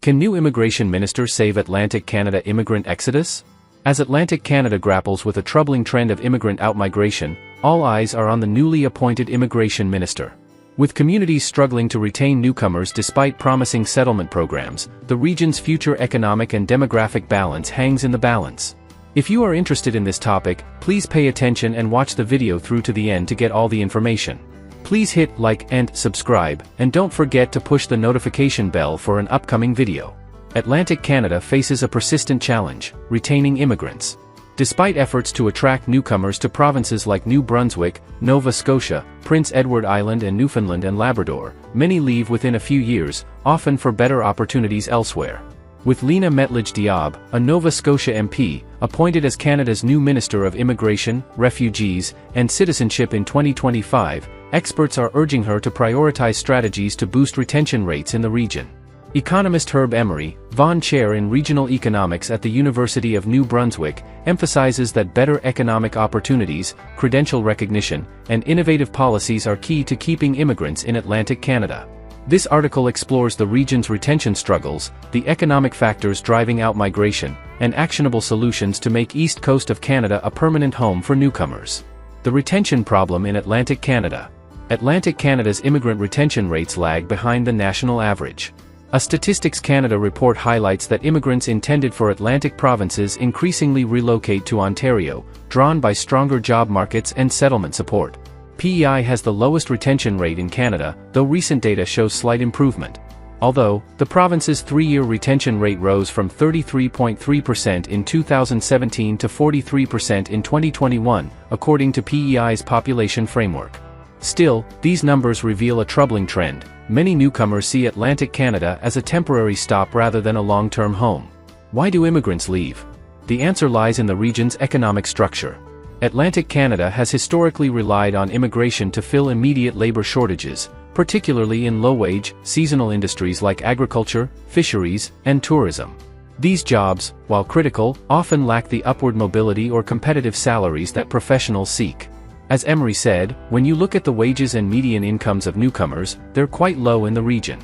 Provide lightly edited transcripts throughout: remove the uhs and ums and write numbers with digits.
Can new immigration minister save Atlantic Canada immigrant exodus? As Atlantic Canada grapples with a troubling trend of immigrant outmigration, all eyes are on the newly appointed immigration minister. With communities struggling to retain newcomers despite promising settlement programs, the region's future economic and demographic balance hangs in the balance. If you are interested in this topic, please pay attention and watch the video through to the end to get all the information. Please hit like and subscribe, and don't forget to push the notification bell for an upcoming video. Atlantic Canada faces a persistent challenge: retaining immigrants. Despite efforts to attract newcomers to provinces like New Brunswick, Nova Scotia, Prince Edward Island and Newfoundland and Labrador, many leave within a few years, often for better opportunities elsewhere. With Lena Mettledge-Diab, a Nova Scotia MP, appointed as Canada's new Minister of Immigration, Refugees, and Citizenship in 2025, experts are urging her to prioritize strategies to boost retention rates in the region. Economist Herb Emery, Vaughan Chair in Regional Economics at the University of New Brunswick, emphasizes that better economic opportunities, credential recognition, and innovative policies are key to keeping immigrants in Atlantic Canada. This article explores the region's retention struggles, the economic factors driving out migration, and actionable solutions to make East Coast of Canada a permanent home for newcomers. The retention problem in Atlantic Canada. Atlantic Canada's immigrant retention rates lag behind the national average. A Statistics Canada report highlights that immigrants intended for Atlantic provinces increasingly relocate to Ontario, drawn by stronger job markets and settlement support. PEI has the lowest retention rate in Canada, though recent data shows slight improvement. Although, the province's three-year retention rate rose from 33.3% in 2017 to 43% in 2021, according to PEI's population framework. Still, these numbers reveal a troubling trend. Many newcomers see Atlantic Canada as a temporary stop rather than a long-term home. Why do immigrants leave? The answer lies in the region's economic structure. Atlantic Canada has historically relied on immigration to fill immediate labor shortages, particularly in low-wage, seasonal industries like agriculture, fisheries, and tourism. These jobs, while critical, often lack the upward mobility or competitive salaries that professionals seek. As Emery said, when you look at the wages and median incomes of newcomers, they're quite low in the region.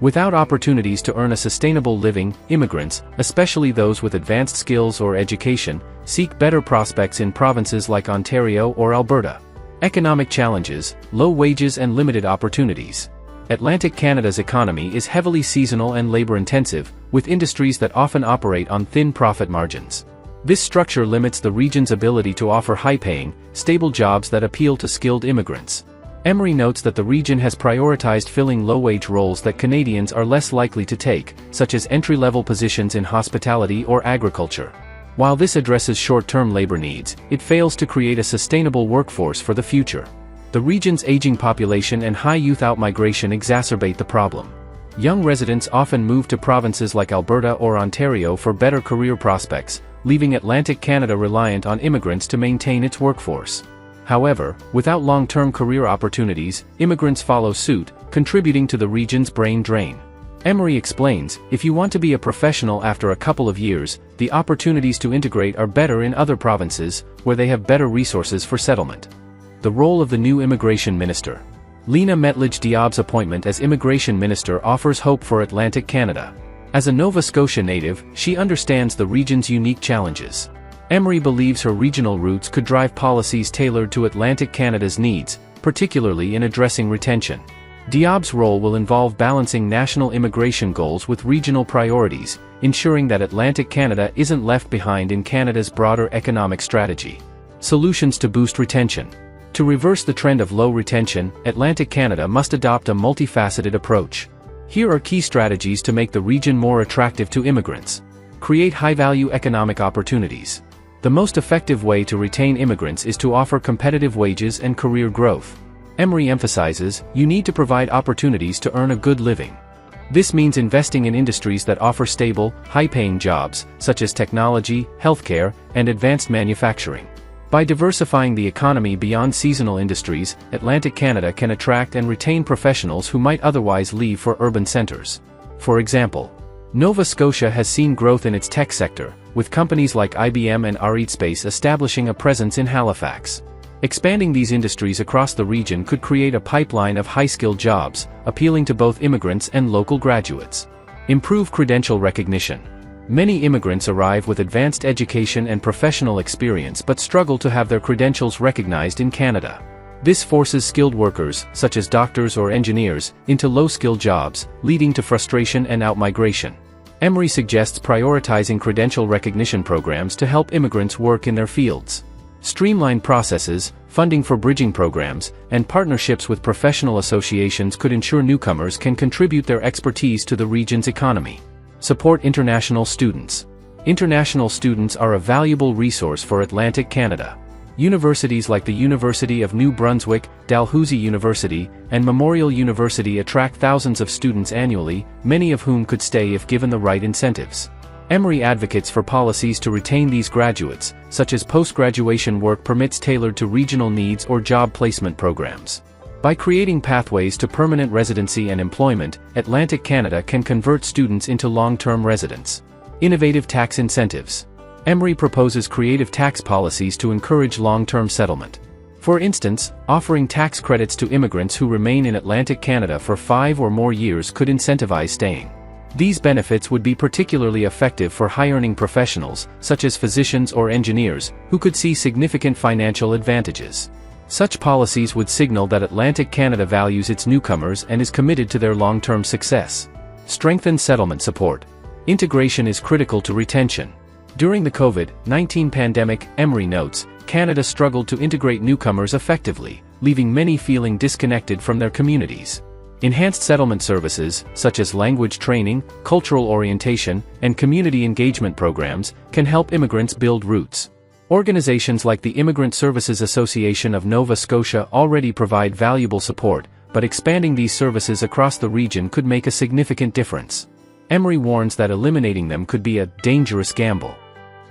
Without opportunities to earn a sustainable living, immigrants, especially those with advanced skills or education, seek better prospects in provinces like Ontario or Alberta. Economic challenges, low wages and limited opportunities. Atlantic Canada's economy is heavily seasonal and labor-intensive, with industries that often operate on thin profit margins. This structure limits the region's ability to offer high-paying, stable jobs that appeal to skilled immigrants. Emery notes that the region has prioritized filling low-wage roles that Canadians are less likely to take, such as entry-level positions in hospitality or agriculture. While this addresses short-term labor needs, it fails to create a sustainable workforce for the future. The region's aging population and high youth outmigration exacerbate the problem. Young residents often move to provinces like Alberta or Ontario for better career prospects, leaving Atlantic Canada reliant on immigrants to maintain its workforce. However, without long-term career opportunities, immigrants follow suit, contributing to the region's brain drain. Emery explains, if you want to be a professional after a couple of years, the opportunities to integrate are better in other provinces, where they have better resources for settlement. The role of the new immigration minister. Lena Mettledge-Diab's appointment as immigration minister offers hope for Atlantic Canada. As a Nova Scotia native, she understands the region's unique challenges. Emery believes her regional roots could drive policies tailored to Atlantic Canada's needs, particularly in addressing retention. Diab's role will involve balancing national immigration goals with regional priorities, ensuring that Atlantic Canada isn't left behind in Canada's broader economic strategy. Solutions to boost retention. To reverse the trend of low retention, Atlantic Canada must adopt a multifaceted approach. Here are key strategies to make the region more attractive to immigrants. Create high-value economic opportunities. The most effective way to retain immigrants is to offer competitive wages and career growth. Emery emphasizes, you need to provide opportunities to earn a good living. This means investing in industries that offer stable, high-paying jobs, such as technology, healthcare, and advanced manufacturing. By diversifying the economy beyond seasonal industries, Atlantic Canada can attract and retain professionals who might otherwise leave for urban centers. For example, Nova Scotia has seen growth in its tech sector, with companies like IBM and REITspace establishing a presence in Halifax. Expanding these industries across the region could create a pipeline of high-skilled jobs, appealing to both immigrants and local graduates. Improve credential recognition. Many immigrants arrive with advanced education and professional experience but struggle to have their credentials recognized in Canada. This forces skilled workers, such as doctors or engineers, into low-skill jobs, leading to frustration and outmigration. Emory suggests prioritizing credential recognition programs to help immigrants work in their fields. Streamlined processes, funding for bridging programs, and partnerships with professional associations could ensure newcomers can contribute their expertise to the region's economy. Support international students. International students are a valuable resource for Atlantic Canada. Universities like the University of New Brunswick, Dalhousie University, and Memorial University attract thousands of students annually, many of whom could stay if given the right incentives. Emory advocates for policies to retain these graduates, such as post-graduation work permits tailored to regional needs or job placement programs. By creating pathways to permanent residency and employment, Atlantic Canada can convert students into long-term residents. Innovative tax incentives. Emory proposes creative tax policies to encourage long-term settlement. For instance, offering tax credits to immigrants who remain in Atlantic Canada for 5 or more years could incentivize staying. These benefits would be particularly effective for high-earning professionals, such as physicians or engineers, who could see significant financial advantages. Such policies would signal that Atlantic Canada values its newcomers and is committed to their long-term success. Strengthen settlement support. Integration is critical to retention. During the COVID-19 pandemic, Emory notes, Canada struggled to integrate newcomers effectively, leaving many feeling disconnected from their communities. Enhanced settlement services, such as language training, cultural orientation, and community engagement programs, can help immigrants build roots. Organizations like the Immigrant Services Association of Nova Scotia already provide valuable support, but expanding these services across the region could make a significant difference. Emory warns that eliminating them could be a dangerous gamble.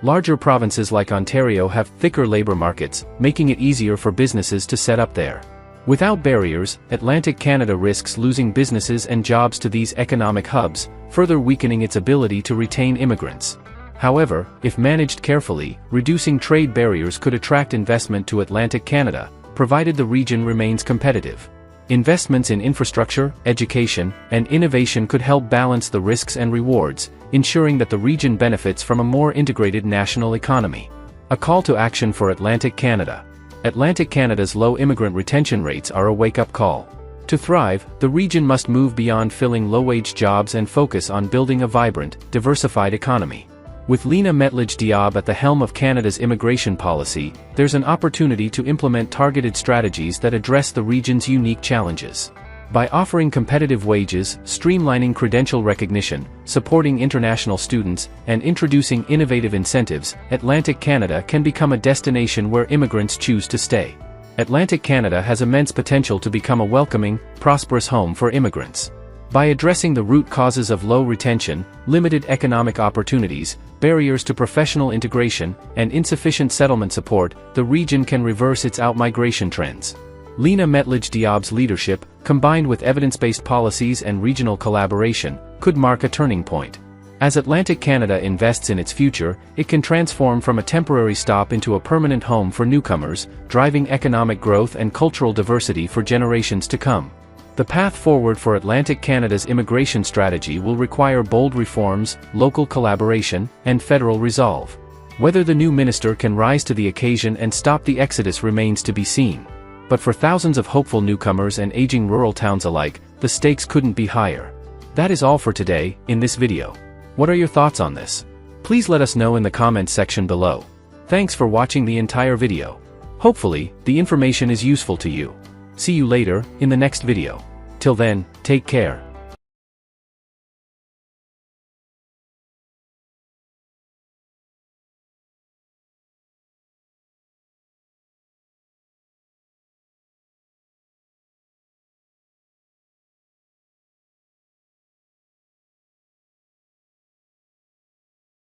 Larger provinces like Ontario have thicker labor markets, making it easier for businesses to set up there. Without barriers, Atlantic Canada risks losing businesses and jobs to these economic hubs, further weakening its ability to retain immigrants. However, if managed carefully, reducing trade barriers could attract investment to Atlantic Canada, provided the region remains competitive. Investments in infrastructure, education, and innovation could help balance the risks and rewards, ensuring that the region benefits from a more integrated national economy. A call to action for Atlantic Canada. Atlantic Canada's low immigrant retention rates are a wake-up call. To thrive, the region must move beyond filling low-wage jobs and focus on building a vibrant, diversified economy. With Lena Mettledge-Diab at the helm of Canada's immigration policy, there's an opportunity to implement targeted strategies that address the region's unique challenges. By offering competitive wages, streamlining credential recognition, supporting international students, and introducing innovative incentives, Atlantic Canada can become a destination where immigrants choose to stay. Atlantic Canada has immense potential to become a welcoming, prosperous home for immigrants. By addressing the root causes of low retention, limited economic opportunities, barriers to professional integration, and insufficient settlement support, the region can reverse its outmigration trends. Lena Mettledge-Diab's leadership, combined with evidence-based policies and regional collaboration, could mark a turning point. As Atlantic Canada invests in its future, it can transform from a temporary stop into a permanent home for newcomers, driving economic growth and cultural diversity for generations to come. The path forward for Atlantic Canada's immigration strategy will require bold reforms, local collaboration, and federal resolve. Whether the new minister can rise to the occasion and stop the exodus remains to be seen. But for thousands of hopeful newcomers and aging rural towns alike, the stakes couldn't be higher. That is all for today, in this video. What are your thoughts on this? Please let us know in the comments section below. Thanks for watching the entire video. Hopefully, the information is useful to you. See you later, in the next video. Till then, take care.